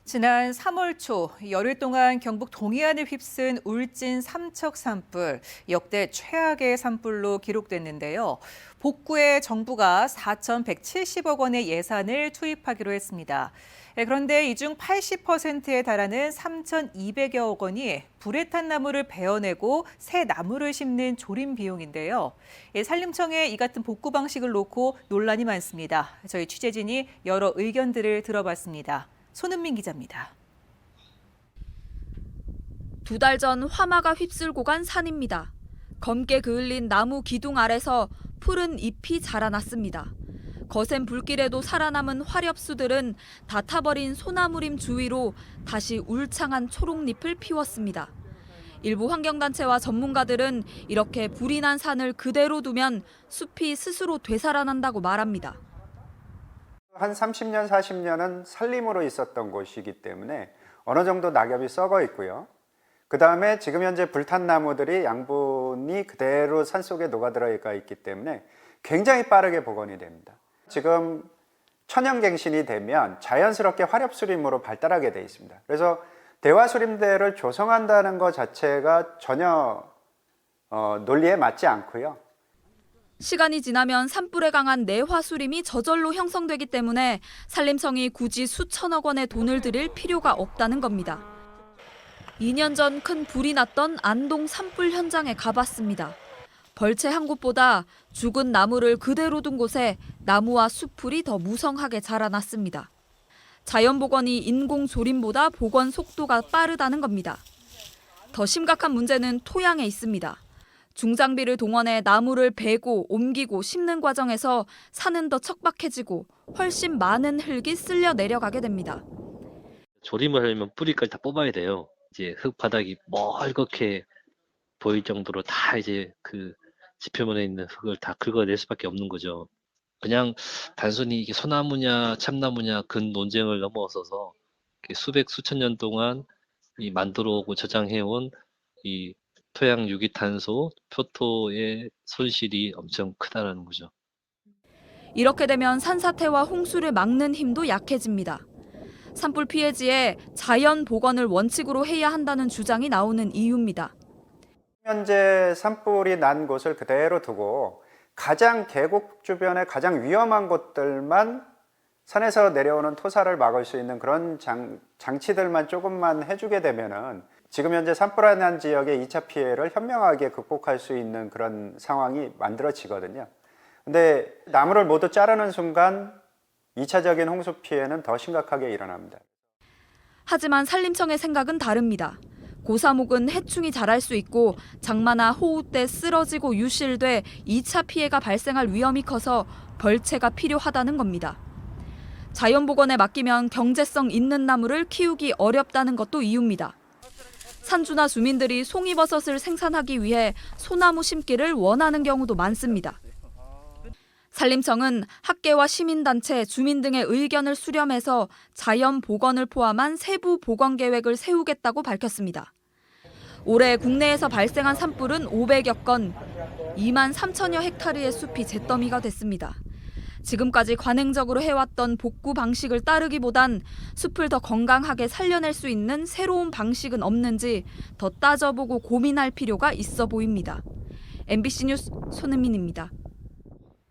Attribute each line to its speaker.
Speaker 1: 지난 3월 초 열흘 동안 경북 동해안을 휩쓴 울진 삼척 산불, 역대 최악의 산불로 기록됐는데요. 복구에 정부가 4,170억 원의 예산을 투입하기로 했습니다. 그런데 이 중 80%에 달하는 3,200여억 원이 불에 탄 나무를 베어내고 새 나무를 심는 조림 비용인데요. 산림청의 이 같은 복구 방식을 놓고 논란이 많습니다. 저희 취재진이 여러 의견들을 들어봤습니다. 손은민 기자입니다.
Speaker 2: 2달 전 화마가 휩쓸고 간 산입니다. 검게 그을린 나무 기둥 아래서 푸른 잎이 자라났습니다. 거센 불길에도 살아남은 화렵수들은 다 타버린 소나무림 주위로 다시 울창한 초록잎을 피웠습니다. 일부 환경단체와 전문가들은 이렇게 불이 난 산을 그대로 두면 숲이 스스로 되살아난다고 말합니다.
Speaker 3: 한 30년, 40년은 산림으로 있었던 곳이기 때문에 어느 정도 낙엽이 썩어 있고요. 그 다음에 지금 현재 불탄 나무들이 양분이 그대로 산속에 녹아들어가 있기 때문에 굉장히 빠르게 복원이 됩니다. 지금 천연갱신이 되면 자연스럽게 화렵수림으로 발달하게 돼 있습니다. 그래서 대화수림대를 조성한다는 것 자체가 전혀 논리에 맞지 않고요.
Speaker 2: 시간이 지나면 산불에 강한 내화수림이 저절로 형성되기 때문에 산림청이 굳이 수천억 원의 돈을 들일 필요가 없다는 겁니다. 2년 전 큰 불이 났던 안동 산불 현장에 가봤습니다. 벌채 한 곳보다 죽은 나무를 그대로 둔 곳에 나무와 숲풀이 더 무성하게 자라났습니다. 자연복원이 인공조림보다 복원 속도가 빠르다는 겁니다. 더 심각한 문제는 토양에 있습니다. 중장비를 동원해 나무를 베고 옮기고 심는 과정에서 산은 더 척박해지고 훨씬 많은 흙이 쓸려 내려가게 됩니다.
Speaker 4: 조림을 하려면 뿌리까지 다 뽑아야 돼요. 이제 흙바닥이 멀겋게 보일 정도로 다 이제 그 지표면에 있는 흙을 다 긁어낼 수밖에 없는 거죠. 그냥 단순히 이게 소나무냐 참나무냐 근 논쟁을 넘어서서 수백 수천 년 동안 이 만들어오고 저장해온 이 토양 유기탄소, 표토의 손실이 엄청 크다는 거죠.
Speaker 2: 이렇게 되면 산사태와 홍수를 막는 힘도 약해집니다. 산불 피해지에 자연 복원을 원칙으로 해야 한다는 주장이 나오는 이유입니다.
Speaker 3: 현재 산불이 난 곳을 그대로 두고 가장 계곡 주변에 가장 위험한 곳들만 산에서 내려오는 토사를 막을 수 있는 그런 장치들만 조금만 해주게 되면은 지금 현재 산불이 난 지역의 2차 피해를 현명하게 극복할 수 있는 그런 상황이 만들어지거든요. 근데 나무를 모두 자르는 순간 2차적인 홍수 피해는 더 심각하게 일어납니다.
Speaker 2: 하지만 산림청의 생각은 다릅니다. 고사목은 해충이 자랄 수 있고 장마나 호우 때 쓰러지고 유실돼 2차 피해가 발생할 위험이 커서 벌채가 필요하다는 겁니다. 자연복원에 맡기면 경제성 있는 나무를 키우기 어렵다는 것도 이유입니다. 산주나 주민들이 송이버섯을 생산하기 위해 소나무 심기를 원하는 경우도 많습니다. 산림청은 학계와 시민단체, 주민 등의 의견을 수렴해서 자연 복원을 포함한 세부 복원 계획을 세우겠다고 밝혔습니다. 올해 국내에서 발생한 산불은 500여 건, 2만 3천여 헥타르의 숲이 잿더미가 됐습니다. 지금까지 관행적으로 해왔던 복구 방식을 따르기보단 숲을 더 건강하게 살려낼 수 있는 새로운 방식은 없는지 더 따져보고 고민할 필요가 있어 보입니다. MBC 뉴스 손은민입니다.